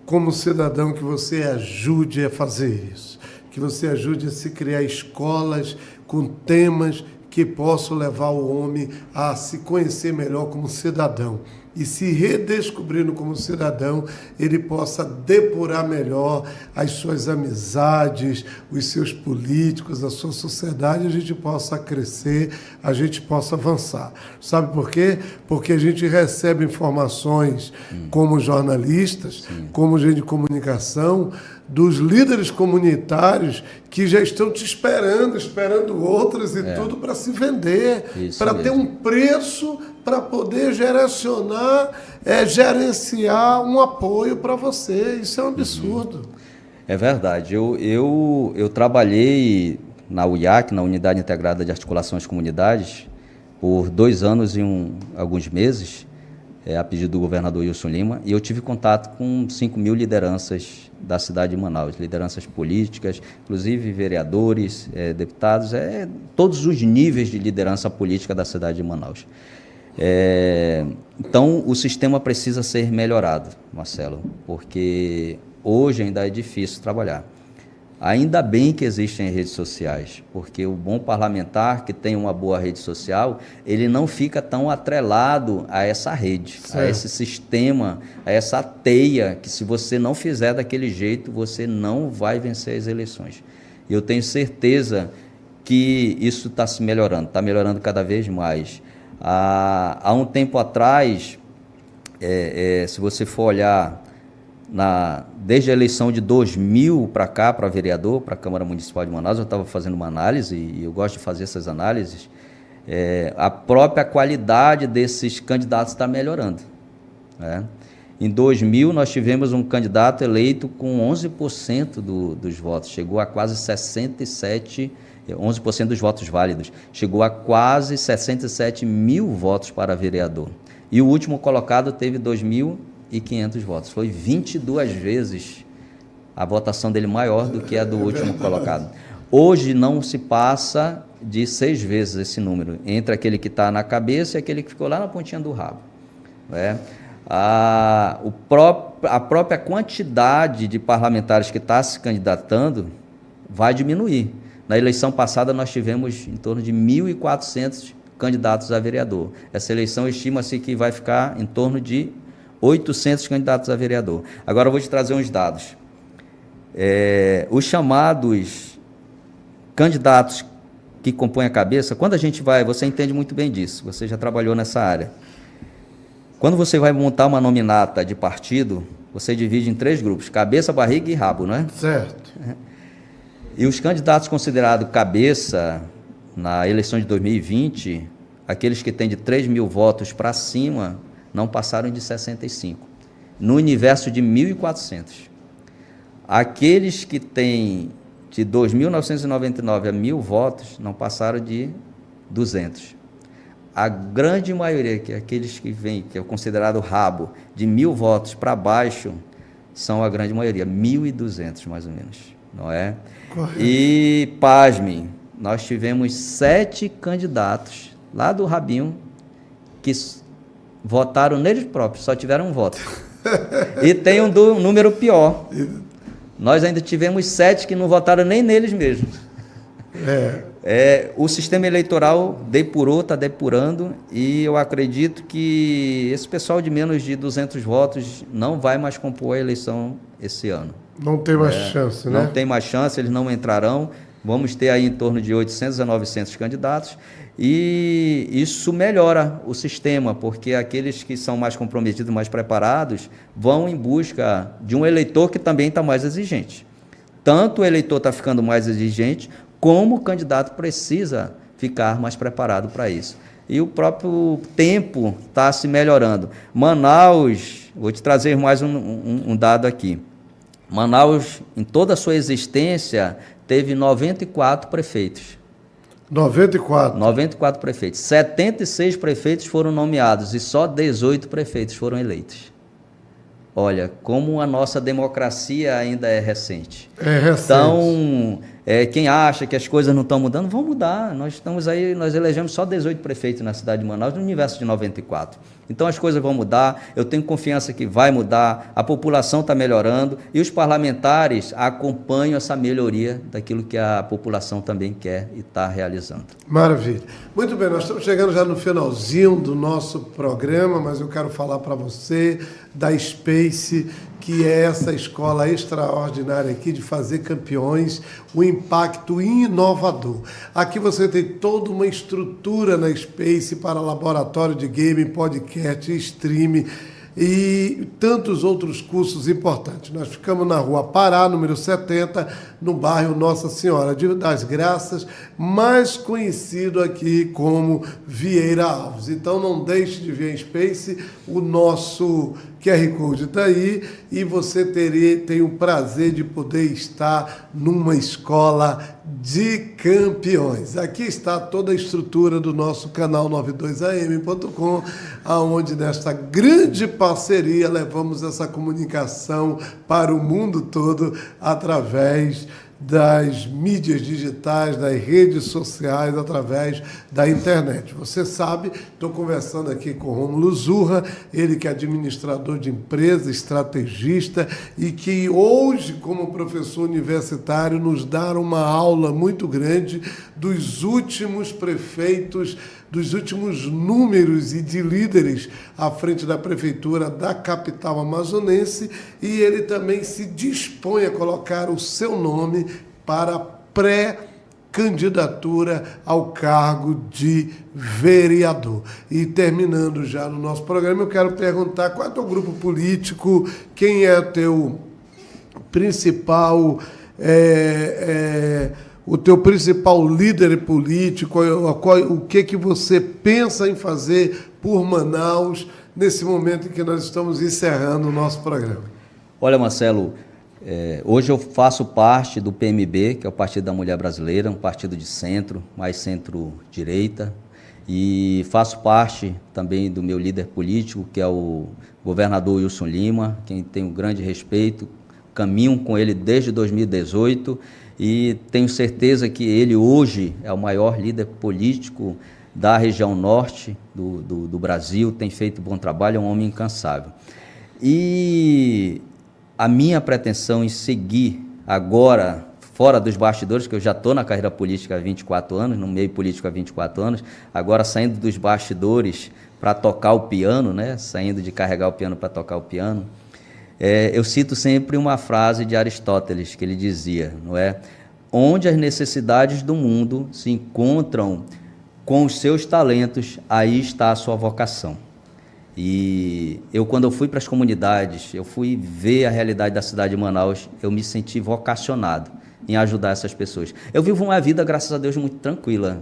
Speaker 1: como cidadão, que você ajude a fazer isso, que você ajude a se criar escolas com temas que possam levar o homem a se conhecer melhor como cidadão. E se redescobrindo como cidadão, ele possa depurar melhor as suas amizades, os seus políticos, a sua sociedade, a gente possa crescer, a gente possa avançar. Sabe por quê? Porque a gente recebe informações como jornalistas, como gente de comunicação, dos líderes comunitários que já estão te esperando outros e tudo para se vender, para ter um preço, para poder gerenciar um apoio para você. Isso é um absurdo.
Speaker 2: É verdade. Eu trabalhei na UIAC, na Unidade Integrada de Articulações Comunidades, por 2 anos e alguns meses, a pedido do governador Wilson Lima, e eu tive contato com 5.000 lideranças da cidade de Manaus, lideranças políticas, inclusive vereadores, deputados, todos os níveis de liderança política da cidade de Manaus. Então, o sistema precisa ser melhorado, Marcelo, porque hoje ainda é difícil trabalhar. Ainda bem que existem redes sociais, porque o bom parlamentar que tem uma boa rede social, ele não fica tão atrelado a essa rede, a esse sistema, a essa teia, que se você não fizer daquele jeito, você não vai vencer as eleições. E eu tenho certeza que isso está se melhorando, está melhorando cada vez mais. Há um tempo atrás, se você for olhar, desde a eleição de 2000 para cá, para vereador, para a Câmara Municipal de Manaus, eu estava fazendo uma análise, e eu gosto de fazer essas análises, a própria qualidade desses candidatos está melhorando. Em 2000, nós tivemos um candidato eleito com 11% dos votos, chegou a quase 11% dos votos válidos, chegou a quase 67 mil votos para vereador. E o último colocado teve 2.500 votos. Foi 22 vezes a votação dele maior do que a do último colocado. Hoje não se passa de 6 vezes esse número, entre aquele que está na cabeça e aquele que ficou lá na pontinha do rabo. A própria quantidade de parlamentares que está se candidatando vai diminuir. Na eleição passada, nós tivemos em torno de 1.400 candidatos a vereador. Essa eleição estima-se que vai ficar em torno de 800 candidatos a vereador. Agora eu vou te trazer uns dados. Os chamados candidatos que compõem a cabeça, quando a gente vai, você entende muito bem disso, você já trabalhou nessa área. Quando você vai montar uma nominata de partido, você divide em 3 grupos, cabeça, barriga e rabo, não é?
Speaker 1: Certo.
Speaker 2: E os candidatos considerados cabeça, na eleição de 2020, aqueles que têm de 3.000 votos para cima, não passaram de 65, no universo de 1.400. Aqueles que têm de 2.999 a 1.000 votos, não passaram de 200. A grande maioria, que é aqueles que vêm, que é considerado rabo, de 1.000 votos para baixo, são a grande maioria, 1.200 mais ou menos, não é? Correto. E, pasmem, nós tivemos 7 candidatos lá do rabinho que votaram neles próprios, só tiveram um voto. E tem um número pior. Nós ainda tivemos 7 que não votaram nem neles mesmos. O sistema eleitoral depurou, está depurando, e eu acredito que esse pessoal de menos de 200 votos não vai mais compor a eleição esse ano.
Speaker 1: Não tem mais chance, né?
Speaker 2: Não tem mais chance, eles não entrarão. Vamos ter aí em torno de 800 a 900 candidatos, e isso melhora o sistema, porque aqueles que são mais comprometidos, mais preparados, vão em busca de um eleitor que também está mais exigente. tanto o eleitor está ficando mais exigente, como o candidato precisa ficar mais preparado para isso. E o próprio tempo está se melhorando. Manaus, vou te trazer mais um dado aqui. Manaus, em toda a sua existência, teve 94 prefeitos.
Speaker 1: 94?
Speaker 2: 94 prefeitos. 76 prefeitos foram nomeados e só 18 prefeitos foram eleitos. Olha, como a nossa democracia ainda é recente.
Speaker 1: É recente.
Speaker 2: Então, quem acha que as coisas não estão mudando, vão mudar. Nós estamos aí, nós elegemos só 18 prefeitos na cidade de Manaus, no universo de 94. Então, as coisas vão mudar, eu tenho confiança que vai mudar, a população está melhorando e os parlamentares acompanham essa melhoria daquilo que a população também quer e está realizando.
Speaker 1: Maravilha. Muito bem, nós estamos chegando já no finalzinho do nosso programa, mas eu quero falar para você da Space, que é essa escola extraordinária aqui de fazer campeões, o impacto inovador. Aqui você tem toda uma estrutura na Space para laboratório de game, podcast, stream e tantos outros cursos importantes. Nós ficamos na Rua Pará, número 70, no bairro Nossa Senhora das Graças, mais conhecido aqui como Vieira Alves. Então não deixe de ver em Space, o nosso QR Code está aí e você tem o prazer de poder estar numa escola de campeões. Aqui está toda a estrutura do nosso canal 92am.com, aonde nesta grande parceria levamos essa comunicação para o mundo todo através das mídias digitais, das redes sociais, através da internet. Você sabe, estou conversando aqui com o Rômulo Zurra, ele que é administrador de empresa, estrategista e que hoje, como professor universitário, nos dá uma aula muito grande dos últimos prefeitos, dos últimos números e de líderes à frente da prefeitura da capital amazonense, e ele também se dispõe a colocar o seu nome para pré-candidatura ao cargo de vereador. E terminando já no nosso programa, eu quero perguntar qual é o teu grupo político, quem é o teu principal... o teu principal líder político, o que você pensa em fazer por Manaus nesse momento em que nós estamos encerrando o nosso programa?
Speaker 2: Olha, Marcelo, hoje eu faço parte do PMB, que é o Partido da Mulher Brasileira, um partido de centro, mais centro-direita, e faço parte também do meu líder político, que é o governador Wilson Lima, quem tenho grande respeito, caminho com ele desde 2018, e tenho certeza que ele hoje é o maior líder político da região norte do Brasil, tem feito bom trabalho, é um homem incansável. E a minha pretensão em seguir agora, fora dos bastidores, que eu já estou na carreira política há 24 anos, no meio político há 24 anos, agora saindo dos bastidores para tocar o piano, né? Saindo de carregar o piano para tocar o piano, eu cito sempre uma frase de Aristóteles, que ele dizia, não é? Onde as necessidades do mundo se encontram com os seus talentos, aí está a sua vocação. E quando eu fui para as comunidades, eu fui ver a realidade da cidade de Manaus, eu me senti vocacionado em ajudar essas pessoas. Eu vivo uma vida, graças a Deus, muito tranquila,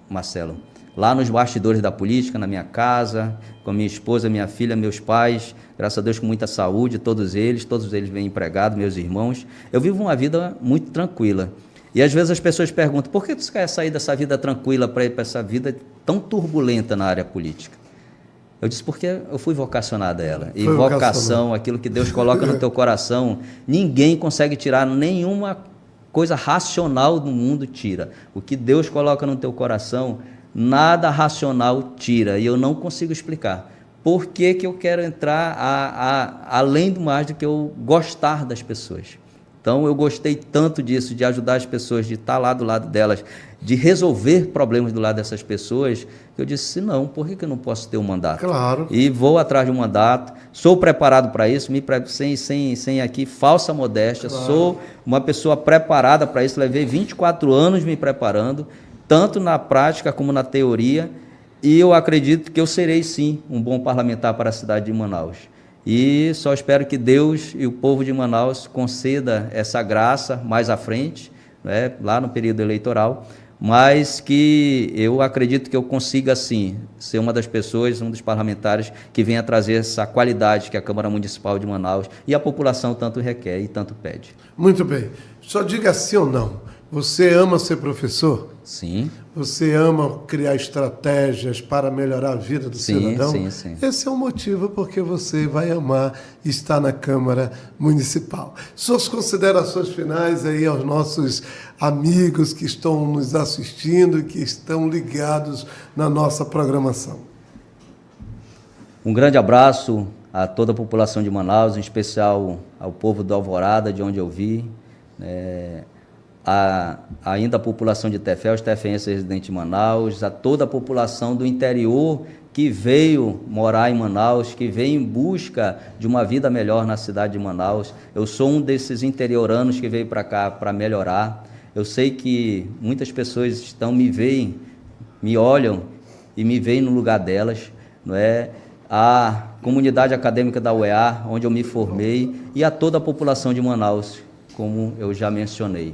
Speaker 2: Marcelo. Lá nos bastidores da política, na minha casa, com a minha esposa, minha filha, meus pais, graças a Deus com muita saúde, todos eles bem empregados, meus irmãos. Eu vivo uma vida muito tranquila. E às vezes as pessoas perguntam, por que você quer sair dessa vida tranquila para ir para essa vida tão turbulenta na área política? Eu disse, porque eu fui vocacionado a ela. E vocação, aquilo que Deus coloca no teu coração, ninguém consegue tirar, nenhuma coisa racional do mundo tira. O que Deus coloca no teu coração, nada racional tira, e eu não consigo explicar. Por que eu quero entrar além do mais do que eu gostar das pessoas? Então, eu gostei tanto disso, de ajudar as pessoas, de estar lá do lado delas, de resolver problemas do lado dessas pessoas, que eu disse, não, por que eu não posso ter um mandato?
Speaker 1: Claro.
Speaker 2: E vou atrás de um mandato, sou preparado para isso, sem aqui falsa modéstia, claro. Sou uma pessoa preparada para isso, levei 24 anos me preparando, tanto na prática como na teoria, e eu acredito que eu serei sim um bom parlamentar para a cidade de Manaus. E só espero que Deus e o povo de Manaus conceda essa graça mais à frente, né, lá no período eleitoral, mas que eu acredito que eu consiga, sim, ser uma das pessoas, um dos parlamentares que venha trazer essa qualidade que a Câmara Municipal de Manaus e a população tanto requer e tanto pede.
Speaker 1: Muito bem. Só diga sim ou não. Você ama ser professor?
Speaker 2: Sim.
Speaker 1: Você ama criar estratégias para melhorar a vida do cidadão?
Speaker 2: Sim.
Speaker 1: Esse é o motivo porque você vai amar estar na Câmara Municipal. Suas considerações finais aí aos nossos amigos que estão nos assistindo e que estão ligados na nossa programação.
Speaker 2: Um grande abraço a toda a população de Manaus, em especial ao povo do Alvorada, de onde eu vi, ainda a população de Tefé, os tefenses residentes em Manaus, a toda a população do interior que veio morar em Manaus, que veio em busca de uma vida melhor na cidade de Manaus. Eu sou um desses interioranos que veio para cá para melhorar. Eu sei que muitas pessoas me veem, me olham e me veem no lugar delas, não é? A comunidade acadêmica da UEA, onde eu me formei, e a toda a população de Manaus, como eu já mencionei.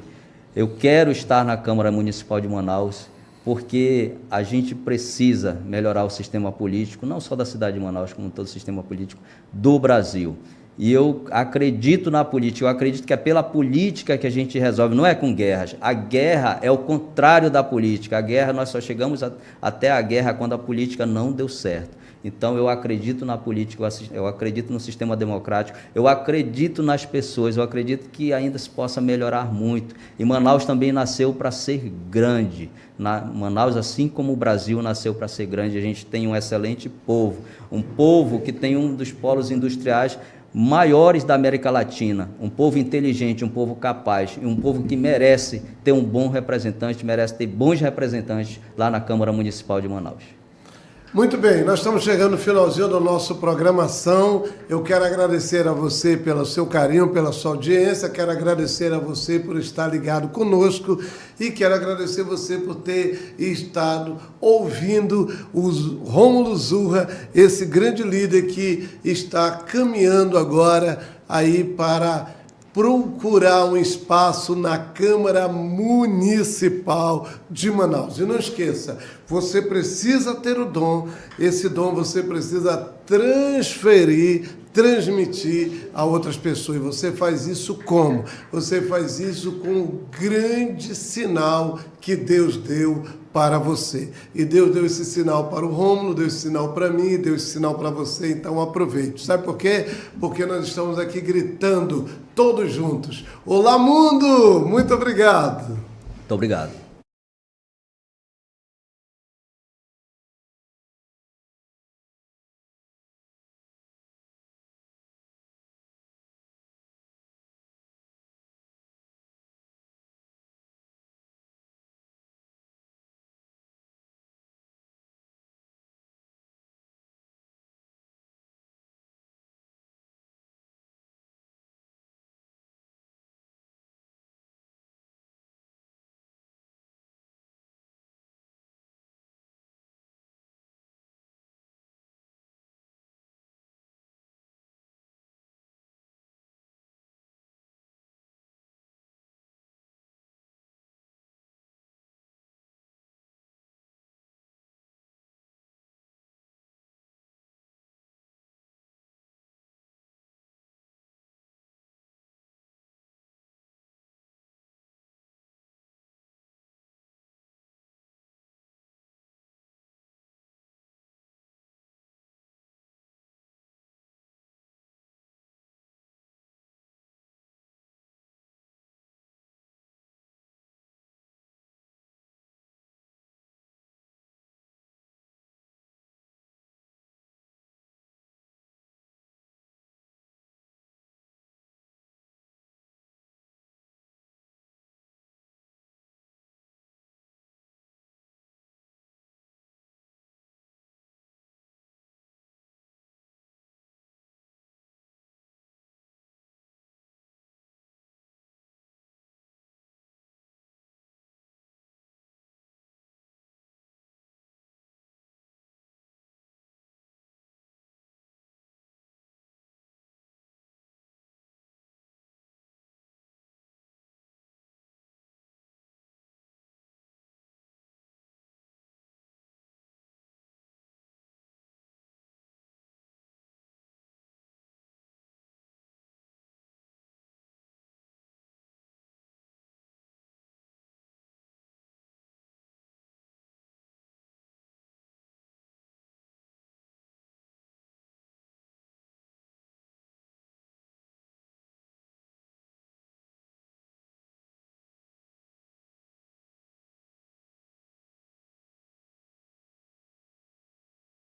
Speaker 2: Eu quero estar na Câmara Municipal de Manaus porque a gente precisa melhorar o sistema político, não só da cidade de Manaus, como todo o sistema político do Brasil. E eu acredito na política, eu acredito que é pela política que a gente resolve, não é com guerras. A guerra é o contrário da política. A guerra, nós só chegamos até a guerra quando a política não deu certo. Então, eu acredito na política, eu acredito no sistema democrático, eu acredito nas pessoas, eu acredito que ainda se possa melhorar muito. E Manaus também nasceu para ser grande. Manaus, assim como o Brasil, nasceu para ser grande. A gente tem um excelente povo, um povo que tem um dos polos industriais maiores da América Latina, um povo inteligente, um povo capaz, e um povo que merece ter um bom representante, merece ter bons representantes lá na Câmara Municipal de Manaus.
Speaker 1: Muito bem, nós estamos chegando no finalzinho da nossa programação. Eu quero agradecer a você pelo seu carinho, pela sua audiência, quero agradecer a você por estar ligado conosco e quero agradecer você por ter estado ouvindo o Rômulo Zurra, esse grande líder que está caminhando agora aí para procurar um espaço na Câmara Municipal de Manaus. E não esqueça, você precisa ter o dom, esse dom você precisa transmitir a outras pessoas. E você faz isso como? Você faz isso com o grande sinal que Deus deu para você. E Deus deu esse sinal para o Rômulo, deu esse sinal para mim, deu esse sinal para você, então aproveite. Sabe por quê? Porque nós estamos aqui gritando todos juntos. Olá, mundo! Muito obrigado!
Speaker 2: Muito obrigado.